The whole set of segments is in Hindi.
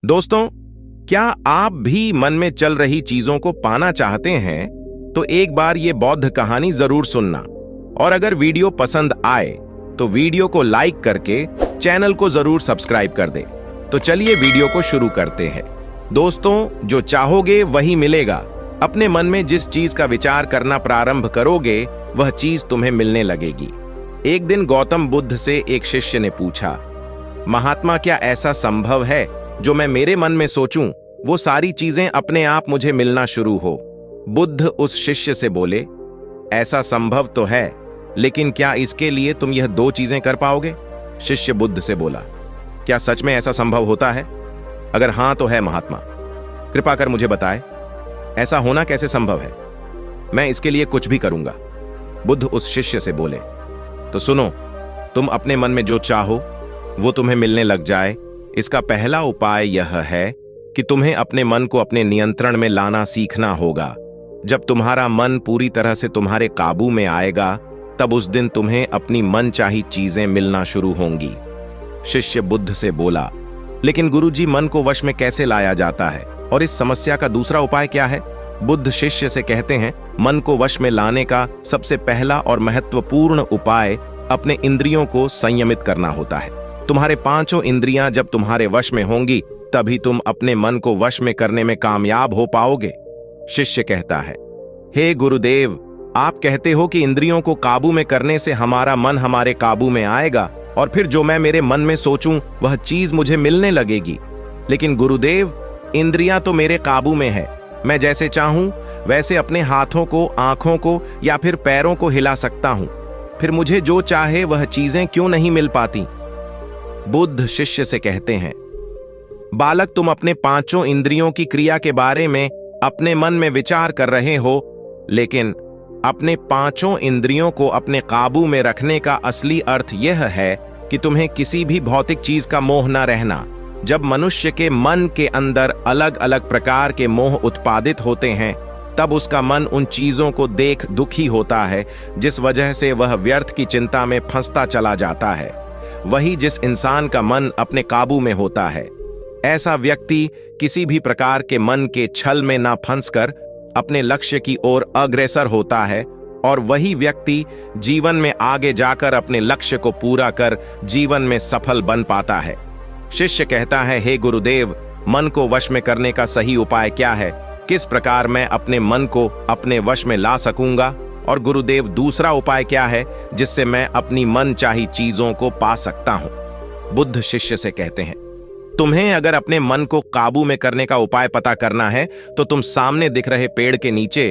दोस्तों, क्या आप भी मन में चल रही चीजों को पाना चाहते हैं? तो एक बार ये बौद्ध कहानी जरूर सुनना। और अगर वीडियो पसंद आए तो वीडियो को लाइक करके चैनल को जरूर सब्सक्राइब कर दे। तो चलिए वीडियो को शुरू करते हैं। दोस्तों, जो चाहोगे वही मिलेगा। अपने मन में जिस चीज का विचार करना प्रारंभ करोगे वह चीज तुम्हें मिलने लगेगी। एक दिन गौतम बुद्ध से एक शिष्य ने पूछा, महात्मा, क्या ऐसा संभव है जो मैं मेरे मन में सोचूं वो सारी चीजें अपने आप मुझे मिलना शुरू हो? बुद्ध उस शिष्य से बोले, ऐसा संभव तो है, लेकिन क्या इसके लिए तुम यह दो चीजें कर पाओगे? शिष्य बुद्ध से बोला, क्या सच में ऐसा संभव होता है? अगर हां तो है महात्मा, कृपा कर मुझे बताए, ऐसा होना कैसे संभव है? मैं इसके लिए कुछ भी करूंगा। बुद्ध उस शिष्य से बोले, तो सुनो, तुम अपने मन में जो चाहो वो तुम्हें मिलने लग जाए। इसका पहला उपाय यह है कि तुम्हें अपने मन को अपने नियंत्रण में लाना सीखना होगा। जब तुम्हारा मन पूरी तरह से तुम्हारे काबू में आएगा, तब उस दिन तुम्हें अपनी मनचाही चीजें मिलना शुरू होंगी। शिष्य बुद्ध से बोला, लेकिन गुरुजी, मन को वश में कैसे लाया जाता है और इस समस्या का दूसरा उपाय क्या है? बुद्ध शिष्य से कहते हैं, मन को वश में लाने का सबसे पहला और महत्वपूर्ण उपाय अपने इंद्रियों को संयमित करना होता है। तुम्हारे पांचों इंद्रियां जब तुम्हारे वश में होंगी, तभी तुम अपने मन को वश में करने में कामयाब हो पाओगे। शिष्य कहता है, हे गुरुदेव, आप कहते हो कि इंद्रियों को काबू में करने से हमारा मन हमारे काबू में आएगा और फिर जो मैं मेरे मन में सोचूं वह चीज मुझे मिलने लगेगी। लेकिन गुरुदेव, इंद्रियां तो मेरे काबू में है। मैं जैसे चाहूं वैसे अपने हाथों को, आंखों को या फिर पैरों को हिला सकता हूं। फिर मुझे जो चाहे वह चीजें क्यों नहीं मिल पाती? बुद्ध शिष्य से कहते हैं, बालक, तुम अपने पांचों इंद्रियों की क्रिया के बारे में अपने मन में विचार कर रहे हो, लेकिन अपने पांचों इंद्रियों को अपने काबू में रखने का असली अर्थ यह है कि तुम्हें किसी भी भौतिक चीज का मोह न रहना। जब मनुष्य के मन के अंदर अलग अलग प्रकार के मोह उत्पादित होते हैं, तब उसका मन उन चीजों को देख दुखी होता है, जिस वजह से वह व्यर्थ की चिंता में फंसता चला जाता है। वही जिस इंसान का मन अपने काबू में होता है, ऐसा व्यक्ति किसी भी प्रकार के मन के छल में ना फंसकर अपने लक्ष्य की ओर अग्रसर होता है, और वही व्यक्ति जीवन में आगे जाकर अपने लक्ष्य को पूरा कर जीवन में सफल बन पाता है। शिष्य कहता है, हे गुरुदेव, मन को वश में करने का सही उपाय क्या है? किस प्रकार मैं अपने मन को अपने वश में ला सकूंगा? और गुरुदेव, दूसरा उपाय क्या है जिससे मैं अपनी मन चाही चीजों को पा सकता हूं? बुद्ध शिष्य से कहते हैं, तुम्हें अगर अपने मन को काबू में करने का उपाय पता करना है तो तुम सामने दिख रहे पेड़ के नीचे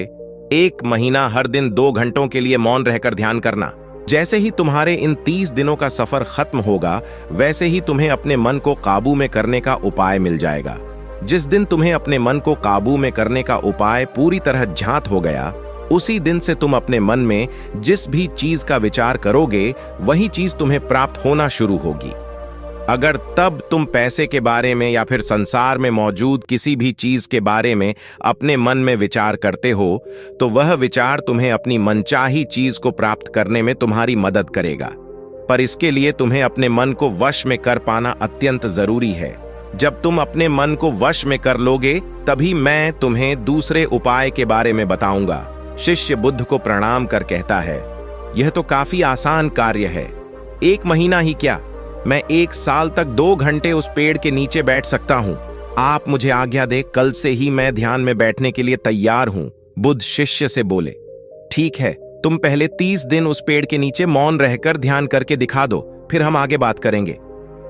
1 महीना हर दिन 2 घंटों के लिए मौन रहकर ध्यान करना। जैसे ही तुम्हारे इन 30 दिनों का सफर खत्म होगा, वैसे ही तुम्हें अपने मन को काबू में करने का उपाय मिल जाएगा। जिस दिन तुम्हें अपने मन को काबू में करने का उपाय पूरी तरह ज्ञात हो गया, उसी दिन से तुम अपने मन में जिस भी चीज का विचार करोगे वही चीज तुम्हें प्राप्त होना शुरू होगी। अगर तब तुम पैसे के बारे में या फिर संसार में मौजूद किसी भी चीज के बारे में अपने मन में विचार करते हो, तो वह विचार तुम्हें अपनी मनचाही चीज को प्राप्त करने में तुम्हारी मदद करेगा। पर इसके लिए तुम्हें अपने मन को वश में कर पाना अत्यंत जरूरी है। जब तुम अपने मन को वश में कर लोगे, तभी मैं तुम्हें दूसरे उपाय के बारे में बताऊंगा। शिष्य बुद्ध को प्रणाम कर कहता है, यह तो काफी आसान कार्य है। 1 महीना ही क्या, मैं 1 साल तक 2 घंटे उस पेड़ के नीचे बैठ सकता हूं। आप मुझे आज्ञा दे, कल से ही मैं ध्यान में बैठने के लिए तैयार हूं। बुद्ध शिष्य से बोले, ठीक है, तुम पहले 30 दिन उस पेड़ के नीचे मौन रहकर ध्यान करके दिखा दो, फिर हम आगे बात करेंगे।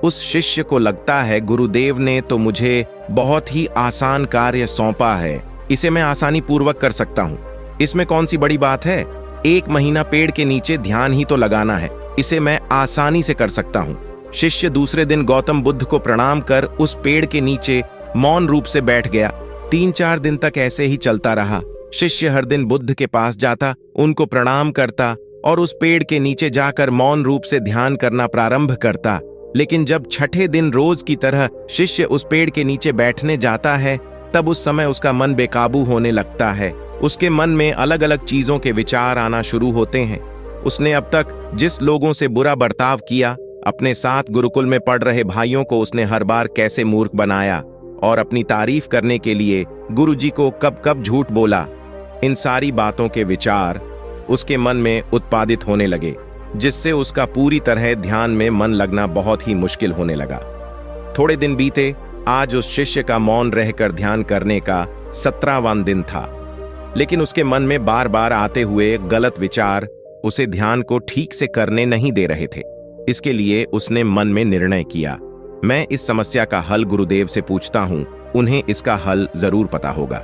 उस शिष्य को लगता है, गुरुदेव ने तो मुझे बहुत ही आसान कार्य सौंपा है, इसे मैं आसानी पूर्वक कर सकता हूं। इसमें कौन सी बड़ी बात है? 1 महीना पेड़ के नीचे ध्यान ही तो लगाना है, इसे मैं आसानी से कर सकता हूं। शिष्य दूसरे दिन गौतम बुद्ध को प्रणाम कर उस पेड़ के नीचे मौन रूप से बैठ गया। 3-4 दिन तक ऐसे ही चलता रहा। शिष्य हर दिन बुद्ध के पास जाता, उनको प्रणाम करता और उस पेड़ के नीचे जाकर मौन रूप से ध्यान करना प्रारंभ करता। लेकिन जब छठे दिन रोज की तरह शिष्य उस पेड़ के नीचे बैठने जाता है, तब उस समय उसका मन बेकाबू होने लगता है। उसके मन में अलग अलग चीजों के विचार आना शुरू होते हैं। उसने अब तक जिस लोगों से बुरा बर्ताव किया, अपने साथ गुरुकुल में पढ़ रहे भाइयों को उसने हर बार कैसे मूर्ख बनाया और अपनी तारीफ करने के लिए गुरुजी को कब कब झूठ बोला, इन सारी बातों के विचार उसके मन में उत्पादित होने लगे, जिससे उसका पूरी तरह ध्यान में मन लगना बहुत ही मुश्किल होने लगा। थोड़े दिन बीते, आज उस शिष्य का मौन रहकर ध्यान करने का 17वां दिन था, लेकिन उसके मन में बार बार आते हुए गलत विचार उसे ध्यान को ठीक से करने नहीं दे रहे थे। इसके लिए उसने मन में निर्णय किया, मैं इस समस्या का हल गुरुदेव से पूछता हूं, उन्हें इसका हल जरूर पता होगा।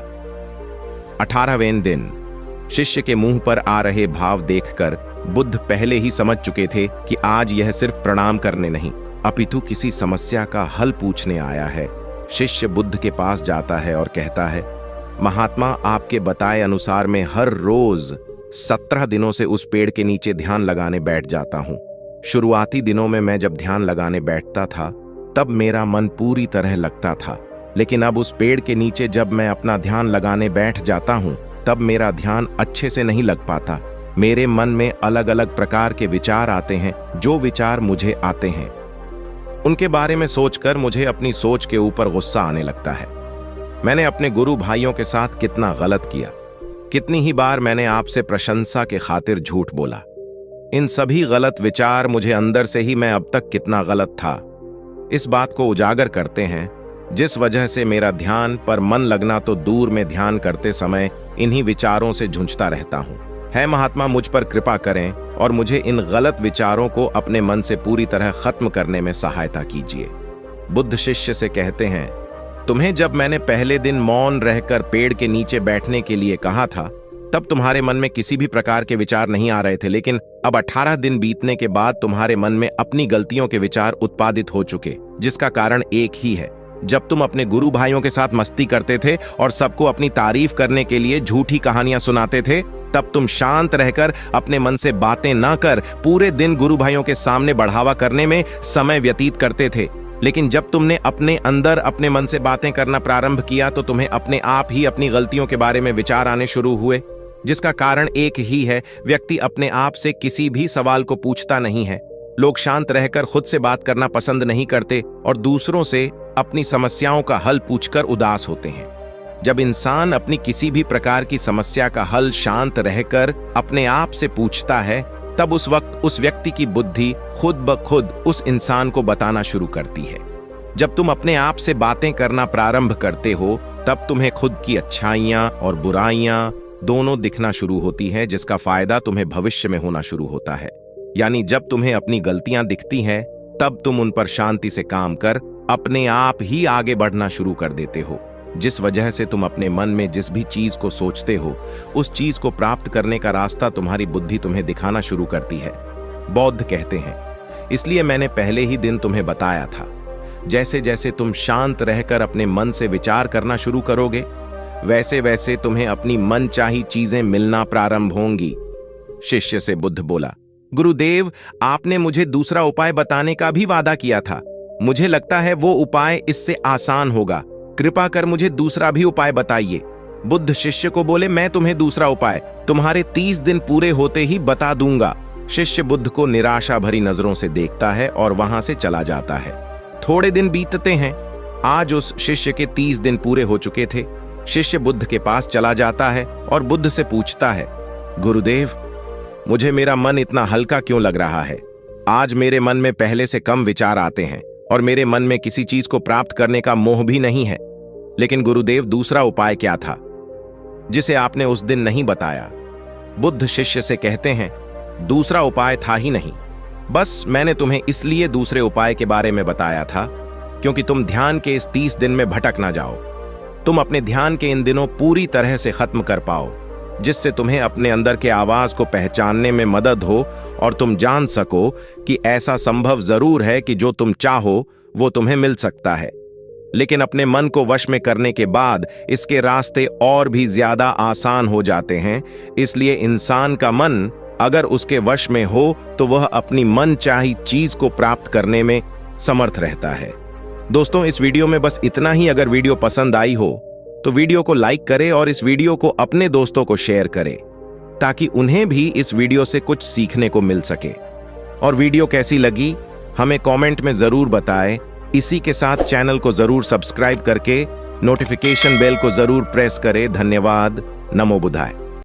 18वें दिन, शिष्य के मुंह पर आ रहे भाव देखकर बुद्ध पहले ही समझ चुके थे कि आज यह सिर्फ प्रणाम करने नहीं, अपितु किसी समस्या का हल पूछने आया है। शिष्य बुद्ध के पास जाता है और कहता है, महात्मा, आपके बताए अनुसार मैं हर रोज 17 दिनों से उस पेड़ के नीचे ध्यान लगाने बैठ जाता हूं। शुरुआती दिनों में मैं जब ध्यान लगाने बैठता था तब मेरा मन पूरी तरह लगता था, लेकिन अब उस पेड़ के नीचे जब मैं अपना ध्यान लगाने बैठ जाता हूं तब मेरा ध्यान अच्छे से नहीं लग पाता। मेरे मन में अलग अलग प्रकार के विचार आते हैं। जो विचार मुझे आते हैं उनके बारे में सोचकर मुझे अपनी सोच के ऊपर गुस्सा आने लगता है। मैंने अपने गुरु भाइयों के साथ कितना गलत किया, कितनी ही बार मैंने आपसे प्रशंसा के खातिर झूठ बोला। इन सभी गलत विचार मुझे अंदर से ही मैं अब तक कितना गलत था, इस बात को उजागर करते हैं, जिस वजह से मेरा ध्यान पर मन लगना तो दूर में ध्यान करते समय इन्हीं विचारों से झुंझता रहता हूं। है महात्मा, मुझ पर कृपा करें और मुझे इन गलत विचारों को अपने मन से पूरी तरह खत्म करने में सहायता कीजिए। बुद्ध शिष्य से कहते हैं, तुम्हें जब मैंने पहले दिन मौन रहकर पेड़ के नीचे बैठने के लिए कहा था तब तुम्हारे मन में किसी भी प्रकार के विचार नहीं आ रहे थे, लेकिन अब 18 दिन बीतने के बाद तुम्हारे मन में अपनी गलतियों के विचार उत्पादित हो चुके, जिसका कारण एक ही है। जब तुम अपने गुरु भाइयों के साथ मस्ती करते थे और सबको अपनी तारीफ करने के लिए झूठी कहानियां सुनाते थे, तब तुम शांत रहकर अपने मन से बातें न कर पूरे दिन गुरु भाइयों के सामने बढ़ावा करने में समय व्यतीत करते थे। लेकिन जब तुमने अपने अंदर अपने मन से बातें करना प्रारंभ किया तो तुम्हें अपने आप ही अपनी गलतियों के बारे में विचार आने शुरू हुए, जिसका कारण एक ही है, व्यक्ति अपने आप से किसी भी सवाल को पूछता नहीं है। लोग शांत रहकर खुद से बात करना पसंद नहीं करते और दूसरों से अपनी समस्याओं का हल पूछकर उदास होते हैं। जब इंसान अपनी किसी भी प्रकार की समस्या का हल शांत रहकर अपने आप से पूछता है, तब उस वक्त उस व्यक्ति की बुद्धि खुद ब खुद उस इंसान को बताना शुरू करती है। जब तुम अपने आप से बातें करना प्रारंभ करते हो तब तुम्हें खुद की अच्छाइयां और बुराइयां दोनों दिखना शुरू होती है, जिसका फायदा तुम्हें भविष्य में होना शुरू होता है। यानी जब तुम्हें अपनी गलतियां दिखती हैं तब तुम उन पर शांति से काम कर अपने आप ही आगे बढ़ना शुरू कर देते हो, जिस वजह से तुम अपने मन में जिस भी चीज को सोचते हो उस चीज को प्राप्त करने का रास्ता तुम्हारी बुद्धि तुम्हें दिखाना शुरू करती है। बौद्ध कहते हैं, इसलिए मैंने पहले ही दिन तुम्हें बताया था, जैसे जैसे तुम शांत रहकर अपने मन से विचार करना शुरू करोगे वैसे वैसे तुम्हें अपनी मनचाही चीजें मिलना प्रारंभ होंगी। शिष्य से बुद्ध बोला, गुरुदेव, आपने मुझे दूसरा उपाय बताने का भी वादा किया था। मुझे लगता है वो उपाय इससे आसान होगा। कृपा कर मुझे दूसरा भी उपाय बताइए। बुद्ध शिष्य को बोले, मैं तुम्हें दूसरा उपाय तुम्हारे 30 दिन पूरे होते ही बता दूंगा। शिष्य बुद्ध को निराशा भरी नजरों से देखता है और वहां से चला जाता है। थोड़े दिन बीतते हैं। आज उस शिष्य के 30 दिन पूरे हो चुके थे। शिष्य बुद्ध के पास चला जाता है और बुद्ध से पूछता है, गुरुदेव, मुझे मेरा मन इतना हल्का क्यों लग रहा है? आज मेरे मन में पहले से कम विचार आते हैं और मेरे मन में किसी चीज को प्राप्त करने का मोह भी नहीं है। लेकिन गुरुदेव, दूसरा उपाय क्या था जिसे आपने उस दिन नहीं बताया? बुद्ध शिष्य से कहते हैं, दूसरा उपाय था ही नहीं, बस मैंने तुम्हें इसलिए दूसरे उपाय के बारे में बताया था क्योंकि तुम ध्यान के इस 30 दिन में भटक ना जाओ। तुम अपने ध्यान के इन दिनों पूरी तरह से खत्म कर पाओ, जिससे तुम्हें अपने अंदर के आवाज को पहचानने में मदद हो और तुम जान सको कि ऐसा संभव जरूर है कि जो तुम चाहो वो तुम्हें मिल सकता है। लेकिन अपने मन को वश में करने के बाद इसके रास्ते और भी ज्यादा आसान हो जाते हैं। इसलिए इंसान का मन अगर उसके वश में हो तो वह अपनी मनचाही चीज को प्राप्त करने में समर्थ रहता है। दोस्तों, इस वीडियो में बस इतना ही। अगर वीडियो पसंद आई हो तो वीडियो को लाइक करें और इस वीडियो को अपने दोस्तों को शेयर करें ताकि उन्हें भी इस वीडियो से कुछ सीखने को मिल सके। और वीडियो कैसी लगी हमें कमेंट में जरूर बताएं इसी के साथ चैनल को जरूर सब्सक्राइब करके नोटिफिकेशन बेल को जरूर प्रेस करें। धन्यवाद। नमो बुद्धाय।